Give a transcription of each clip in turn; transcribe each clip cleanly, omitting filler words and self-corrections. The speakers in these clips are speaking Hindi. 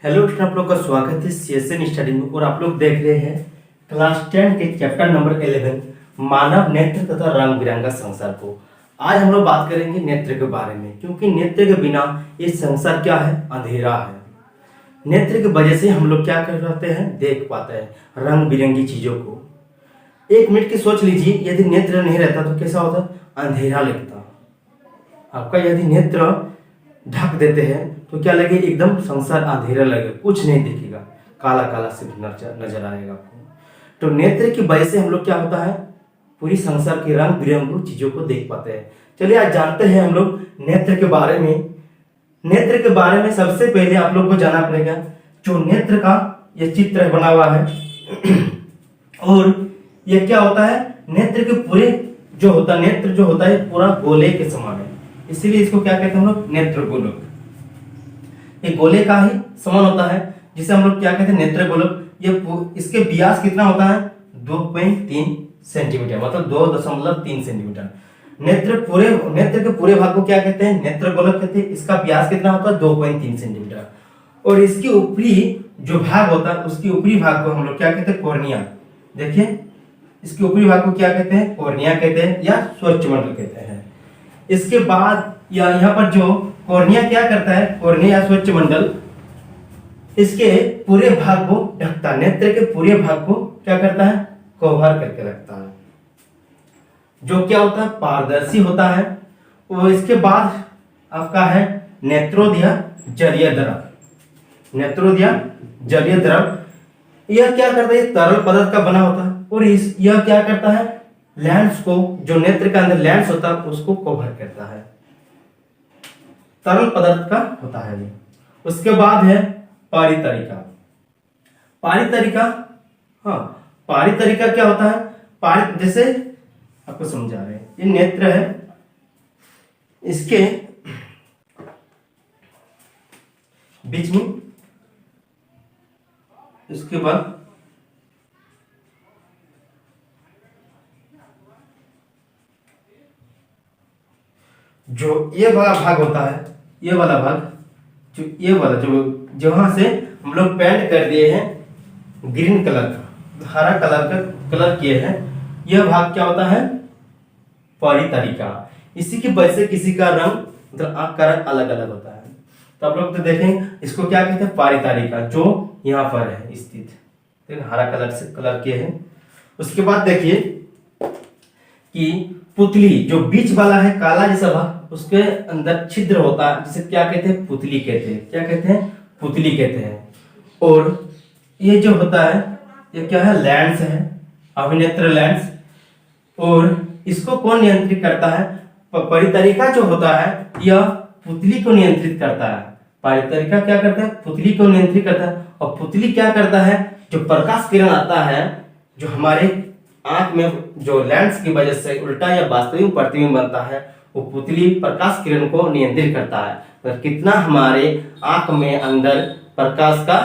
हेलो स्टूडेंट, आप लोग का स्वागत है सीएसएन स्टडी में। और आप लोग देख रहे हैं क्लास 10 के चैप्टर नंबर 11 मानव नेत्र तथा रंग बिरंगा संसार को। आज हम लोग बात करेंगे नेत्र के बारे में, क्योंकि नेत्र के बिना ये संसार क्या है, अंधेरा है। नेत्र की वजह से हम लोग क्या कर पाते हैं, देख पाते हैं रंग बिरंगी चीजों को। एक मिनट की सोच लीजिए, यदि नेत्र नहीं रहता तो कैसा होता, अंधेरा लगता। आपका यदि नेत्र ढक देते हैं तो क्या लगे, एकदम संसार अंधेरा लगे, कुछ नहीं दिखेगा, काला काला सिर्फ नजर आएगा आपको। तो नेत्र की वजह से हम लोग क्या होता है, पूरी संसार की रंग बिरंगी चीजों को देख पाते हैं। चलिए आज जानते हैं हम लोग नेत्र के बारे में। नेत्र के बारे में सबसे पहले आप लोग को जाना पड़ेगा, जो नेत्र का ये चित्र बना हुआ है और ये क्या होता है, नेत्र के पूरे जो होता है, नेत्र जो होता है पूरा गोले के समान है, इसीलिए इसको क्या कहते हैं हम लोग, नेत्र गोलक। ये गोले का ही समान होता है, जिसे हम लोग क्या कहते हैं, नेत्र गोलक। ये इसके व्यास कितना होता है, 2.3 सेंटीमीटर, मतलब 2.3 सेंटीमीटर। नेत्र के पूरे भाग को क्या कहते हैं, नेत्र गोलक कहते हैं। इसका व्यास कितना होता है, 2.3 सेंटीमीटर। और इसके ऊपरी जो भाग होता है, उसके ऊपरी भाग को हम लोग क्या कहते हैं, कॉर्निया। देखिए इसके ऊपरी भाग को क्या कहते हैं, कॉर्निया कहते हैं या स्वच्छमंडल कहते हैं। इसके बाद या यहाँ पर जो कॉर्निया क्या करता है, कॉर्निया या स्वच्छमंडल इसके पूरे भाग को ढकता है, नेत्र के पूरे भाग को क्या करता है, कवर करके रखता है, जो क्या होता है, पारदर्शी होता है। और इसके बाद आपका है नेत्रोदय जलीय द्रव। नेत्रोदय जलीय द्रव यह क्या करता है, तरल पदार्थ का बना होता है। और यह क्या करता है, लेंस को, जो नेत्र के अंदर लेंस होता है उसको कवर करता है, तरल पदार्थ का होता है ये। उसके बाद है पारितरिका। पारितरिका, हाँ पारितरिका क्या होता है, जैसे आपको समझा रहे हैं, ये नेत्र है, इसके बीच में, इसके बाद जो ये वाला भाग होता है, ये वाला भाग, जो ये वाला जो जहां से हम लोग पेंट कर दिए हैं ग्रीन कलर का, हरा कलर का कलर किए हैं, यह भाग क्या होता है, पारितरिका। इसी की वजह से किसी का रंग, मतलब आंख का रंग अलग अलग होता है। तो आप लोग तो देखें इसको क्या कहते हैं, पारितरिका, जो यहाँ पर है स्थित, हरा कलर से कलर किए हैं। उसके बाद देखिए कि पुतली, जो बीच वाला है काला जैसा भाग, उसके अंदर छिद्र होता है, जिसे क्या कहते हैं, पुतली कहते हैं। क्या कहते हैं, पुतली कहते हैं। और ये जो होता है, ये क्या है, लेंस है, अभिनेत्र लेंस। और इसको कौन नियंत्रित करता है, परितरिका जो होता है यह पुतली को नियंत्रित करता है। परितरिका क्या करता है, पुतली को नियंत्रित करता है। और पुतली क्या करता है, जो प्रकाश किरण आता है, जो हमारे आंख में जो लेंस की वजह से उल्टा या वास्तविक प्रतिबिंब बनता है, वो पुतली प्रकाश किरण को नियंत्रित करता है। तो कितना हमारे आंख में अंदर प्रकाश का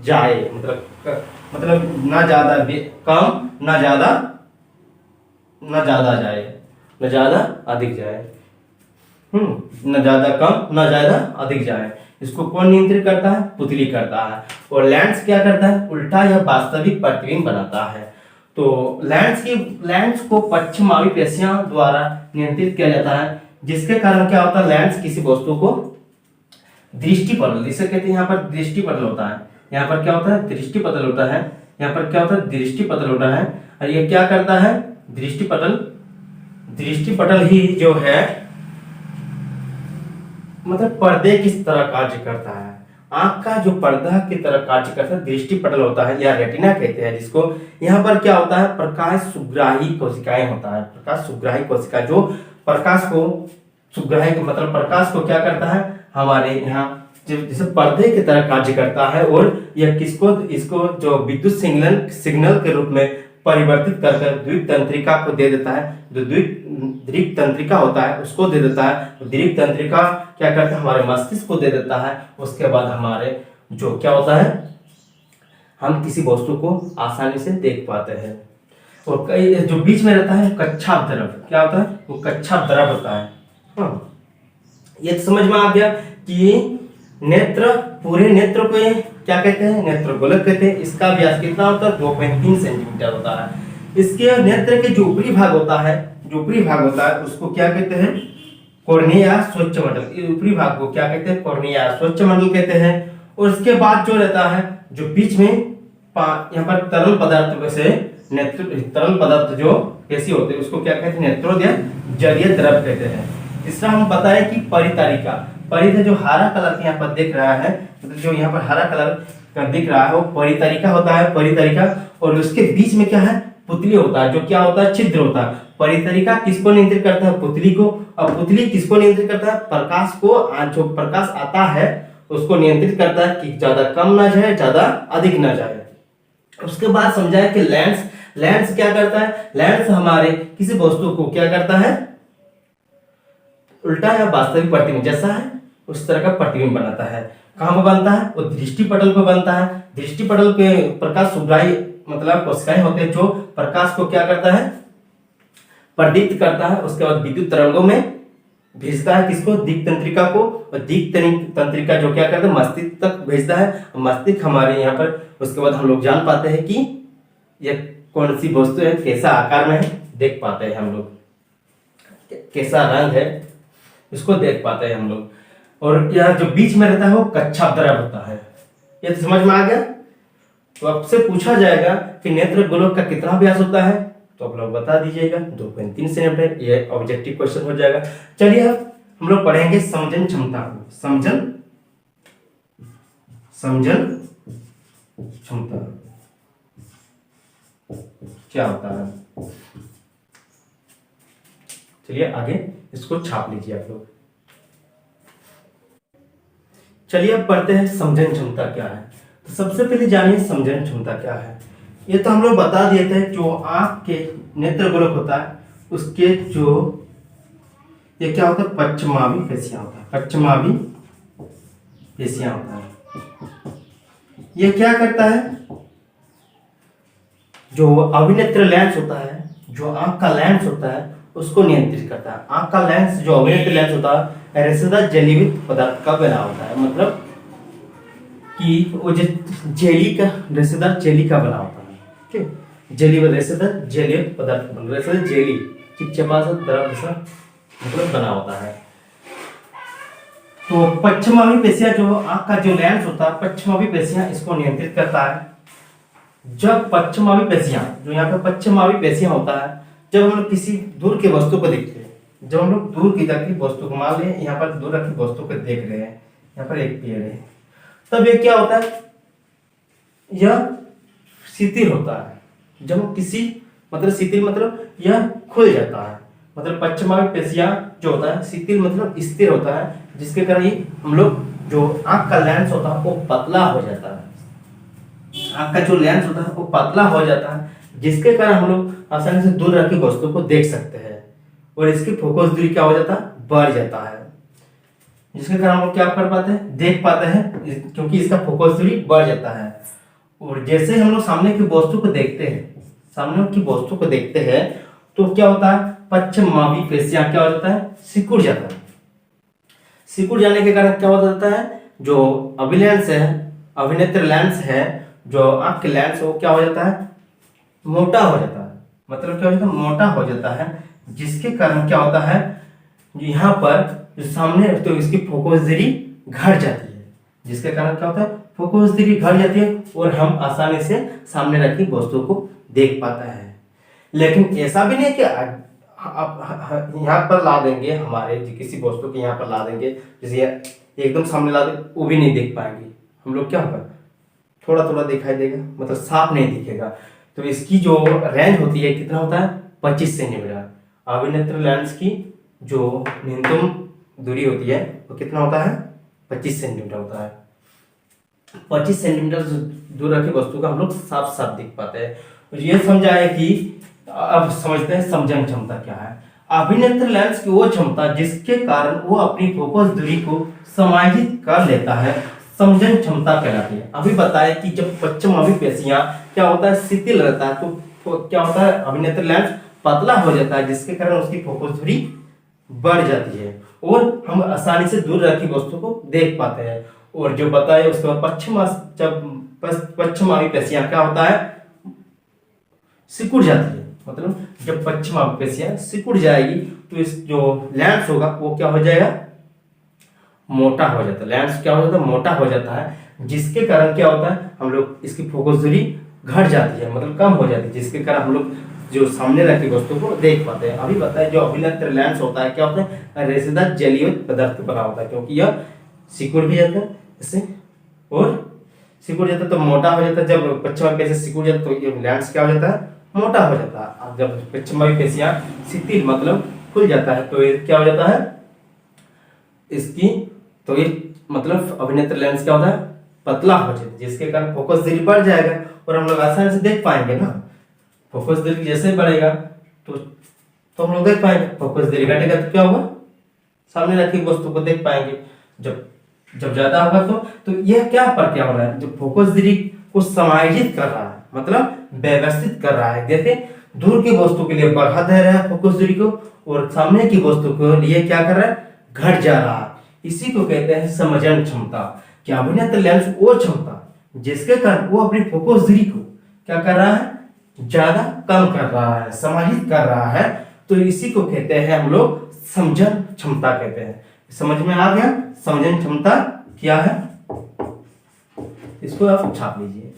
जाए, मतलब ना ज्यादा कम, ना ज्यादा जाए, ना ज्यादा अधिक जाए, ना ज्यादा कम, ना ज्यादा अधिक जाए। इसको कौन नियंत्रित करता है, पुतली करता है। और लेंस क्या करता है, उल्टा या वास्तविक प्रतिबिंब बनाता है। तो लेंस को पश्चिमावी पेशियां द्वारा नियंत्रित किया जाता है, जिसके कारण क्या होता है, लेंस किसी वस्तु को दृष्टिपटल, जिसे कहते हैं यहाँ पर दृष्टिपटल होता है, यहाँ पर क्या होता है, दृष्टिपटल होता है, यहाँ पर क्या होता है, दृष्टिपटल होता है। और ये क्या करता है, दृष्टिपटल ही जो है, मतलब पर्दे किस तरह कार्य करता है, आंख का जो पर्दा की तरह कार्य करता है, दृष्टिपटल होता है या रेटिना कहते हैं जिसको। यहाँ पर क्या होता है, प्रकाश सुग्राही कोशिकाएं होता है, प्रकाश सुग्राही कोशिका, जो प्रकाश को सुग्राही, मतलब प्रकाश को क्या करता है, हमारे यहाँ जैसे पर्दे की तरह कार्य करता है। और यह इसको जो विद्युत सिग्नल के रूप में परिवर्तित कर द्विक तंत्रिका को दे देता है। जो द्विक तंत्रिका होता है उसको दे देता है। द्विक तंत्रिका क्या करता है, हमारे मस्तिष्क को दे देता है। उसके बाद हमारे जो क्या होता है, हम किसी वस्तु को आसानी से देख पाते हैं। और कई जो बीच में रहता है कच्छाप द्रव, क्या होता है, वो कच्छाप द्रव होता है। हाँ, ये समझ में आ गया कि नेत्र पूरे नेत्र को क्या कहते हैं, नेत्रगोलक कहते हैं। इसका व्यास कितना होता है, 2.3 सेंटीमीटर होता है। इसके नेत्र के जो ऊपरी भाग होता है, उसको क्या कहते हैं, कॉर्निया स्वच्छमंडल। ऊपरी भाग को क्या कहते हैं, कॉर्निया स्वच्छमंडल कहते हैं। और इसके बाद जो रहता है, जो बीच में यहाँ पर तरल पदार्थ वैसे नेत्र, तरल पदार्थ जो कैसी होते हैं उसको क्या कहते हैं, नेत्रोदय जलीय द्रव कहते हैं। तीसरा हम बताएं कि परितारिका। परिता जो हरा कलर यहाँ पर दिख रहा है, मतलब जो यहाँ पर हरा कलर का दिख रहा है वो परितारिका होता है, परितारिका। और उसके बीच में क्या है, पुतली होता है, जो क्या होता है, छिद्र होता है। परितारिका किसको नियंत्रित करता है, पुतली को। और पुतली किसको नियंत्रित करता है, प्रकाश को। जो प्रकाश आता है उसको नियंत्रित करता है कि ज्यादा कम ना जाए, ज्यादा अधिक ना जाए। उसके बाद समझाया कि लेंस क्या करता है, लेंस हमारे किसी वस्तु को क्या करता है, उल्टा या वास्तविक प्रतिबिंब जैसा है उस तरह का प्रतिबिंब बनाता है। कहां पर बनता है, वो दृष्टि पटल पर बनता है। दृष्टि पटल पे प्रकाश सुग्राही मतलब कोशिकाएं होते हैं जो प्रकाश को क्या करता है, प्रदीप्त करता है। उसके बाद विद्युत तरंगों में भेजता है किसको, दिक् तंत्रिका को। और दिक् तंत्रिका जो क्या करता है, मस्तिष्क तक भेजता है। मस्तिष्क हमारे यहाँ पर, उसके बाद हम लोग जान पाते हैं कि यह कौन सी वस्तु है, कैसा आकार में है, देख पाते हैं हम लोग, कैसा रंग है इसको देख पाते हैं हम लोग। और यह जो बीच में रहता है वो कच्छा द्रव होता है। ये तो समझ में आ गया। तो आपसे पूछा जाएगा कि नेत्र गोलक का कितना व्यास होता है, तो आप लोग बता दीजिएगा, 2.3 सेंटीमीटर। ये ऑब्जेक्टिव क्वेश्चन हो जाएगा। चलिए अब हम लोग पढ़ेंगे समजन क्षमता को। समजन क्षमता क्या होता है। चलिए आगे इसको छाप लीजिए आप लोग। चलिए अब पढ़ते हैं समजन क्षमता क्या है। तो सबसे पहले जानिए समजन क्षमता क्या है। ये तो हम लोग बता दिए थे, जो आंख के नेत्र गोलक होता है उसके जो ये क्या होता है, पश्चिमावी पेशियां होता है, पश्चिमावी पेशियां होता है। ये क्या करता है, जो अभिनेत्र लेंस होता है, जो आंख का लेंस होता है उसको नियंत्रित करता है। आंख का लेंस जो अभिनेत्र लेंस होता है रेशेदार जलीय पदार्थ का बना होता है, मतलब कि वो जो जेली का, रेशेदार जेली का बना होता है। ठीक, जेली व रेशेदार जलीय पदार्थ बना, रेशेदार जेली चिपचिपा सा द्रव जैसा मतलब बना होता है। तो पश्चिमावी पेशियां जो आंख का जो लेंस होता है, पश्चिमावी पेशियां इसको नियंत्रित करता है। जब पश्चिमावी पेशियां, जो यहाँ पे पश्चिमावी पेशियां होता है, जब हम लोग किसी दूर के वस्तु को देखते हैं, जब हम लोग दूर की रखी वस्तु को, मान लें यहाँ पर दूर रखी वस्तु को देख रहे हैं, यहाँ पर एक पेड़ है, तब ये क्या होता है, यह शिथिल होता है। जब किसी मतलब शिथिल मतलब यह खुल जाता है, मतलब पश्चिमावी पेशियां जो होता है शिथिल मतलब स्थिर होता है, जिसके कारण ही हम लोग जो आंख का लेंस होता है वो पतला हो जाता है। आंख का जो लेंस होता है वो पतला हो जाता है, जिसके कारण हम लोग आसानी से दूर रखी वस्तु को देख सकते हैं। और इसकी फोकस दूरी क्या हो जाता है, बढ़ जाता है, जिसके कारण हम लोग क्या कर पाते हैं, देख पाते हैं, क्योंकि इसका फोकस दूरी बढ़ जाता है। और जैसे हम लोग सामने की वस्तु को देखते हैं, सामने की वस्तु को देखते हैं तो क्या होता है, पश्चिमावी पेशियां क्या हो जाता है, सिकुड़ जाता है। सिकुड़ जाने के कारण क्या हो जाता है, जो अभिलेंस है, अभिनेत्र लेंस है, जो आंख के लेंस वो क्या हो जाता है, मोटा हो जाता है। मतलब क्या हो जाता है, मोटा हो जाता है, जिसके कारण क्या होता है, यहाँ पर जो सामने तो इसकी फोकस दूरी घट जाती है, जिसके कारण क्या होता है, फोकस दूरी घट जाती है और हम आसानी से सामने रखी वस्तु को देख पाता है। लेकिन ऐसा भी नहीं कि आप यहाँ पर ला देंगे, हमारे किसी वस्तु के यहाँ पर ला देंगे, जैसे एकदम सामने ला देंगे वो भी नहीं देख पाएंगे हम लोग, क्या होगा, थोड़ा थोड़ा दिखाई देगा, मतलब साफ नहीं दिखेगा। तो इसकी जो रेंज होती है कितना होता है, 25 सेंटीमीटर। अभिनेत्र लेंस की जो न्यूनतम दूरी होती है वो कितना होता है, 25 सेंटीमीटर होता है। 25 सेंटीमीटर दूर रखी वस्तु का हम लोग साफ साफ दिख पाते हैं। ये समझा है कि अब समझते हैं समजन क्षमता क्या है। अभिनेत्र लेंस की वो क्षमता जिसके कारण वो अपनी फोकस दूरी को समायोजित कर लेता है, समजन क्षमता कहलाती है। अभी बताया कि जब पश्चिमावी पेशियां क्या होता है, शिथिल रहता है, तो क्या होता है, अभिनेत्र लेंस पतला हो जाता है, जिसके कारण उसकी फोकस दूरी बढ़ जाती है और हम आसानी से दूर रखी वस्तु को देख पाते हैं। और जो बताए उसके बाद पश्चिमावी पेशियां क्या होता है, सिकुड़ जाती है। मतलब जब पश्चिमावी पेशियां सिकुड़ जाएगी तो इस जो लेंस होगा वो क्या हो जाएगा, मोटा हो जाता है। लेंस क्या हो जाता है, मोटा हो जाता है, जिसके कारण क्या होता है, हम लोग इसकी फोकस दूरी घट जाती है, मतलब कम हो जाती है, जिसके कारण हम लोग जो सामने रखी वस्तु को देख पाते हैं। अभी बताए जो अभिनेत्र लेंस होता है क्या होता है, रेशेदार जलीय पदार्थ बना होता है, क्योंकि यह सिकुड़ भी जाता है इससे, और सिकुड़ जाता है तो मोटा हो जाता है। जब पश्चिमावी पेशियां सिकुड़ जाता है तो ये लेंस क्या हो जाता है, मोटा हो जाता है। अब जब पश्चिमावी पेशियां शिथिल मतलब खुल जाता है तो ये क्या हो जाता है, इसकी तो ये मतलब अभिनेत्र लेंस क्या होता है, पतला हो जाता है, जिसके कारण फोकस दूरी बढ़ जाएगा और हम लोग आसानी से देख पाएंगे ना। फोकस दूरी जैसे बढ़ेगा तो हम लोग देख पाएंगे, फोकस दूरी घटेगा तो क्या होगा, सामने रखी वस्तु को देख पाएंगे। जब जब ज्यादा होगा तो यह क्या पर क्या हो रहा है, जो फोकस दूरी को समायोजित कर रहा है, मतलब व्यवस्थित कर रहा है। जैसे दूर की वस्तु के लिए बढ़ा दे रहा है फोकस दूरी को, और सामने की वस्तु के लिए क्या कर रहा है, घट जा रहा है। इसी को कहते हैं समजन क्षमता। क्या अभिनेत्र लेंस वो क्षमता जिसके कारण वो अपनी फोकस दूरी को क्या कर रहा है, ज्यादा कम कर रहा है, समाहित कर रहा है। तो इसी को कहते हैं हम लोग समजन क्षमता कहते हैं। समझ में आ गया समजन क्षमता क्या है, इसको आप छाप लीजिए।